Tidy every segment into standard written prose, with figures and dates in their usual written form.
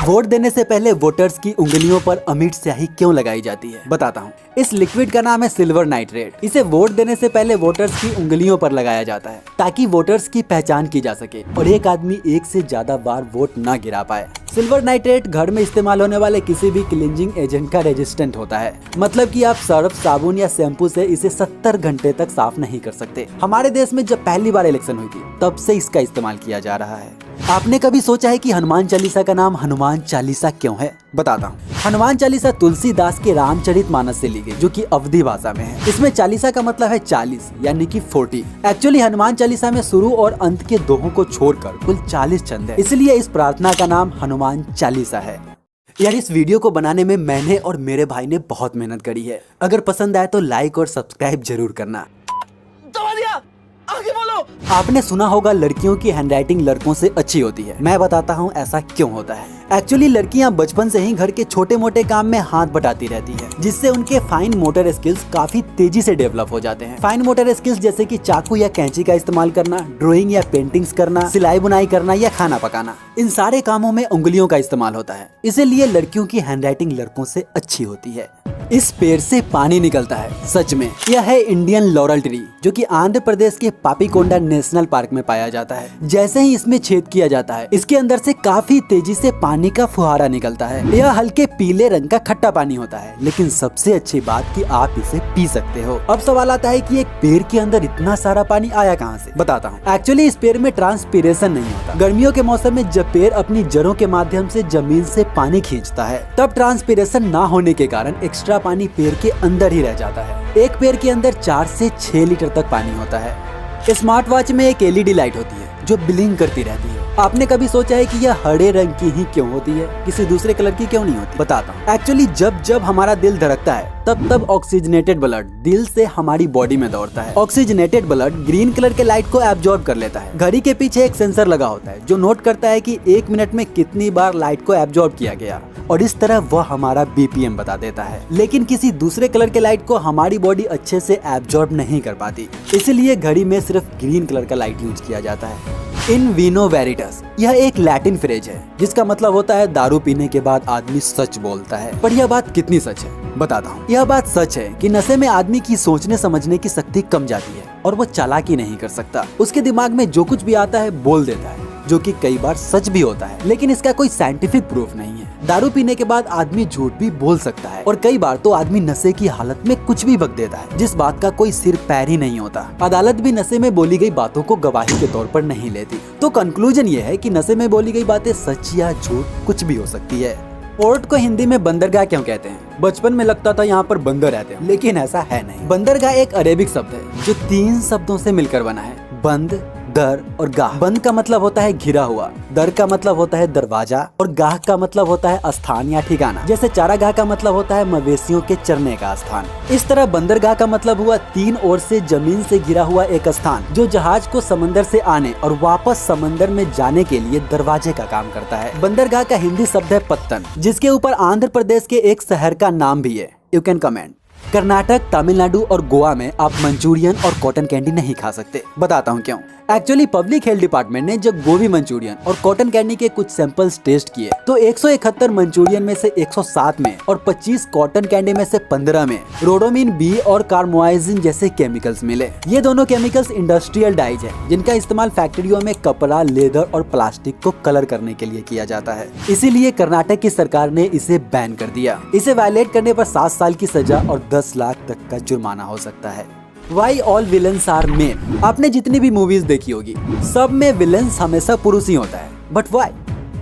Vote देने से पहले वोटर्स की उंगलियों पर अमीर स्याही क्यों लगाई जाती है, बताता हूँ। इस लिक्विड का नाम है सिल्वर नाइट्रेट। इसे वोट देने से पहले वोटर्स की उंगलियों पर लगाया जाता है ताकि वोटर्स की पहचान की जा सके और एक आदमी एक से ज्यादा बार वोट न गिरा पाए। सिल्वर नाइट्रेट घर में इस्तेमाल होने वाले किसी भी क्लींजिंग एजेंट का रेजिस्टेंट होता है, मतलब कि आप सर्फ, साबुन या शैम्पू से इसे 70 घंटे तक साफ नहीं कर सकते। हमारे देश में जब पहली बार इलेक्शन हुई थी तब से इसका इस्तेमाल किया जा रहा है। आपने कभी सोचा है कि हनुमान चालीसा का नाम हनुमान चालीसा क्यों है? बताता हूँ। हनुमान चालीसा तुलसीदास के रामचरितमानस से ली गई, जो कि अवधी भाषा में है। इसमें चालीसा का मतलब है 40 यानी कि 40। एक्चुअली हनुमान चालीसा में शुरू और अंत के दोहों को छोड़कर कुल 40 छंद है, इसलिए इस प्रार्थना का नाम हनुमान चालीसा है। यार, इस वीडियो को बनाने में मैंने और मेरे भाई ने बहुत मेहनत करी है। अगर पसंद आए तो लाइक और सब्सक्राइब जरूर करना। आगे बोलो। आपने सुना होगा लड़कियों की हैंडराइटिंग लड़कों से अच्छी होती है। मैं बताता हूँ ऐसा क्यों होता है। एक्चुअली लड़कियां बचपन से ही घर के छोटे मोटे काम में हाथ बटाती रहती है, जिससे उनके फाइन मोटर स्किल्स काफी तेजी से डेवलप हो जाते हैं। फाइन मोटर स्किल्स जैसे कि चाकू या कैंची का इस्तेमाल करना, ड्राइंग या पेंटिंग्स करना, सिलाई बुनाई करना या खाना पकाना, इन सारे कामों में उंगलियों का इस्तेमाल होता है। इसीलिए लड़कियों की हैंडराइटिंग लड़कों से अच्छी होती है। इस पेड़ से पानी निकलता है, सच में। यह है इंडियन लॉरल ट्री, जो कि आंध्र प्रदेश के पापीकोंडा नेशनल पार्क में पाया जाता है। जैसे ही इसमें छेद किया जाता है, इसके अंदर से काफी तेजी से पानी का फुहारा निकलता है। यह हल्के पीले रंग का खट्टा पानी होता है, लेकिन सबसे अच्छी बात कि आप इसे पी सकते हो। अब सवाल आता है कि एक पेड़ के अंदर इतना सारा पानी आया कहाँ से? बताता हूँ। एक्चुअली इस पेड़ में ट्रांसपीरेशन नहीं होता। गर्मियों के मौसम में जब पेड़ अपनी जड़ों के माध्यम से जमीन से पानी खींचता है, तब ट्रांसपीरेशन ना होने के कारण एक्स्ट्रा पानी पेड़ के अंदर ही रह जाता है। एक पेड़ के अंदर 4 से 6 लीटर तक पानी होता है। स्मार्ट वॉच में एक LED लाइट होती है जो ब्लिंक करती रहती है। आपने कभी सोचा है कि यह हरे रंग की ही क्यों होती है, किसी दूसरे कलर की क्यों नहीं होती? बताता हूँ। एक्चुअली जब जब हमारा दिल धड़कता है तब ऑक्सीजनेटेड ब्लड दिल से हमारी बॉडी में दौड़ता है। ऑक्सीजनेटेड ब्लड ग्रीन कलर के लाइट को एब्जॉर्ब कर लेता है। घड़ी के पीछे एक सेंसर लगा होता है जो नोट करता है कि 1 मिनट में कितनी बार लाइट को एब्जॉर्ब किया गया, और इस तरह वह हमारा BPM बता देता है। लेकिन किसी दूसरे कलर के लाइट को हमारी बॉडी अच्छे से एब्जॉर्ब नहीं कर पाती, इसलिए घड़ी में सिर्फ ग्रीन कलर का लाइट यूज किया जाता है। इन वीनो वेरिटस, यह एक लैटिन फ्रेज है जिसका मतलब होता है दारू पीने के बाद आदमी सच बोलता है। पर यह बात कितनी सच है, बताता हूँ। यह बात सच है कि नशे में आदमी की सोचने समझने की शक्ति कम जाती है और वो चालाकी नहीं कर सकता। उसके दिमाग में जो कुछ भी आता है बोल देता है, जो कि कई बार सच भी होता है, लेकिन इसका कोई साइंटिफिक प्रूफ नहीं है। दारू पीने के बाद आदमी झूठ भी बोल सकता है और कई बार तो आदमी नशे की हालत में कुछ भी बक देता है, जिस बात का कोई सिर पैर ही नहीं होता। अदालत भी नशे में बोली गई बातों को गवाही के तौर पर नहीं लेती। तो कंक्लूजन ये है कि नशे में बोली गई बातें सच या झूठ कुछ भी हो सकती है। पोर्ट को हिंदी में बंदरगाह क्यों कहते हैं? बचपन में लगता था यहाँ पर बंदर रहते हैं, लेकिन ऐसा है नहीं। बंदरगाह एक अरेबिक शब्द है जो 3 शब्दों से मिलकर बना है, बंद, दर और गाह। बंद का मतलब होता है घिरा हुआ, दर का मतलब होता है दरवाजा और गाह का मतलब होता है स्थान या ठिकाना। जैसे चारागाह का मतलब होता है मवेशियों के चरने का स्थान। इस तरह बंदरगाह का मतलब हुआ 3 ओर से जमीन से घिरा हुआ एक स्थान, जो जहाज को समंदर से आने और वापस समंदर में जाने के लिए दरवाजे का काम करता है। बंदरगाह का हिंदी शब्द है पत्तन, जिसके ऊपर आंध्र प्रदेश के एक शहर का नाम भी है। You can comment. Karnataka, Tamil Nadu और गोवा में आप मंचूरियन और कॉटन कैंडी नहीं खा सकते। बताता हूँ क्यों। एक्चुअली पब्लिक हेल्थ डिपार्टमेंट ने जब गोभी मंचूरियन और कॉटन कैंडी के कुछ सैंपल्स टेस्ट किए तो 171 मंचूरियन में से 107 में और 25 कॉटन कैंडी में से 15 में रोडोमिन B और कार्मोआइजिन जैसे केमिकल्स मिले। ये दोनों केमिकल्स इंडस्ट्रियल डाइज है, जिनका इस्तेमाल फैक्ट्रियों में कपड़ा, लेदर और प्लास्टिक को कलर करने के लिए किया जाता है। इसीलिए कर्नाटक की सरकार ने इसे बैन कर दिया। इसे वायलेट करने पर 7 साल की सजा और 10 लाख तक का जुर्माना हो सकता है। Why all villains are men? आपने जितनी भी मूवीज देखी होगी, सब में विलेंस हमेशा पुरुष ही होता है, बट वाई?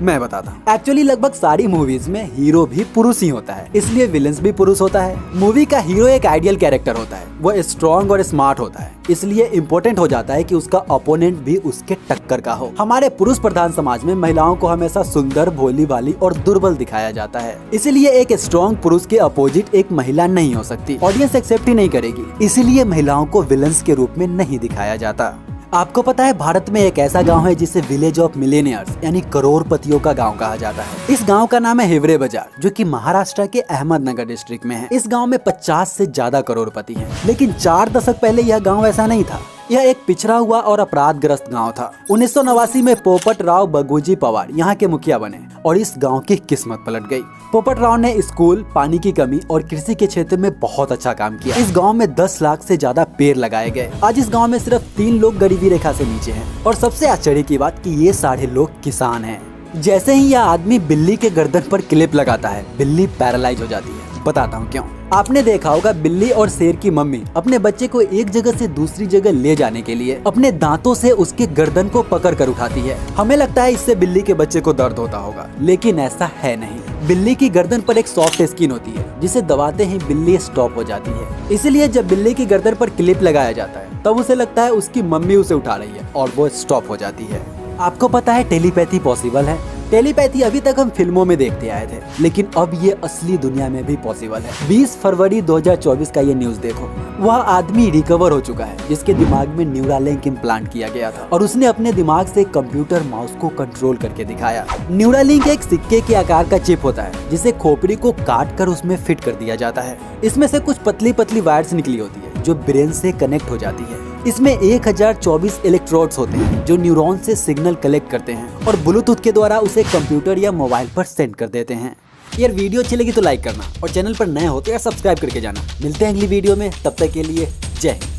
मैं बताता हूँ। एक्चुअली लगभग सारी मूवीज में हीरो भी पुरुष ही होता है, इसलिए विलेंस भी पुरुष होता है। मूवी का हीरो एक आइडियल कैरेक्टर होता है, वो स्ट्रॉन्ग और स्मार्ट होता है, इसलिए इम्पोर्टेंट हो जाता है कि उसका अपोनेंट भी उसके टक्कर का हो। हमारे पुरुष प्रधान समाज में महिलाओं को हमेशा सुंदर, भोली भाली और दुर्बल दिखाया जाता है, इसीलिए एक स्ट्रॉन्ग पुरुष के अपोजिट एक महिला नहीं हो सकती। ऑडियंस एक्सेप्ट ही नहीं करेगी, इसीलिए महिलाओं को विलेंस के रूप में नहीं दिखाया जाता। आपको पता है भारत में एक ऐसा गांव है जिसे विलेज ऑफ मिलेनियर्स यानी करोड़पतियों का गांव कहा जाता है। इस गांव का नाम है हिवरे बाजार, जो कि महाराष्ट्र के अहमदनगर डिस्ट्रिक्ट में है। इस गांव में 50 से ज्यादा करोड़पति हैं, लेकिन 4 दशक पहले यह गांव ऐसा नहीं था। यह एक पिछड़ा हुआ और अपराधग्रस्त गांव था। 1989 में पोपट राव बगुजी पवार यहाँ के मुखिया बने और इस गांव की किस्मत पलट गई। पोपट राव ने स्कूल, पानी की कमी और कृषि के क्षेत्र में बहुत अच्छा काम किया। इस गांव में 10 लाख से ज्यादा पेड़ लगाए गए। आज इस गांव में सिर्फ 3 लोग गरीबी रेखा से नीचे हैं और सबसे आश्चर्य की बात कि ये सारे लोग किसान हैं। जैसे ही यह आदमी बिल्ली के गर्दन पर क्लिप लगाता है, बिल्ली पैरालाइज हो जाती है। बताता हूँ क्यों। आपने देखा होगा बिल्ली और शेर की मम्मी अपने बच्चे को एक जगह से दूसरी जगह ले जाने के लिए अपने दांतों से उसके गर्दन को पकड़ कर उठाती है। हमें लगता है इससे बिल्ली के बच्चे को दर्द होता होगा, लेकिन ऐसा है नहीं। बिल्ली की गर्दन पर एक सॉफ्ट स्किन होती है जिसे दबाते ही बिल्ली स्टॉप हो जाती है। इसलिए जब बिल्ली की गर्दन पर क्लिप लगाया जाता है तब उसे लगता है उसकी मम्मी उसे उठा रही है और वो स्टॉप हो जाती है। आपको पता है टेलीपैथी पॉसिबल है। टेलीपैथी अभी तक हम फिल्मों में देखते आए थे, लेकिन अब ये असली दुनिया में भी पॉसिबल है। 20 फरवरी 2024 का ये न्यूज देखो। वह आदमी रिकवर हो चुका है जिसके दिमाग में न्यूरालिंक इम्प्लांट किया गया था और उसने अपने दिमाग से कंप्यूटर माउस को कंट्रोल करके दिखाया। न्यूरालिंक एक सिक्के के आकार का चिप होता है जिसे खोपड़ी को काट कर उसमें फिट कर दिया जाता है। इसमें से कुछ पतली पतली वायर्स निकली होती है जो ब्रेन से कनेक्ट हो जाती है। इसमें 1024 इलेक्ट्रोड्स होते हैं जो न्यूरॉन से सिग्नल कलेक्ट करते हैं और ब्लूटूथ के द्वारा उसे कंप्यूटर या मोबाइल पर सेंड कर देते हैं। यार वीडियो अच्छी लगी तो लाइक करना और चैनल पर नए हो तो यार सब्सक्राइब करके जाना। मिलते हैं अगली वीडियो में, तब तक के लिए जय हिंद।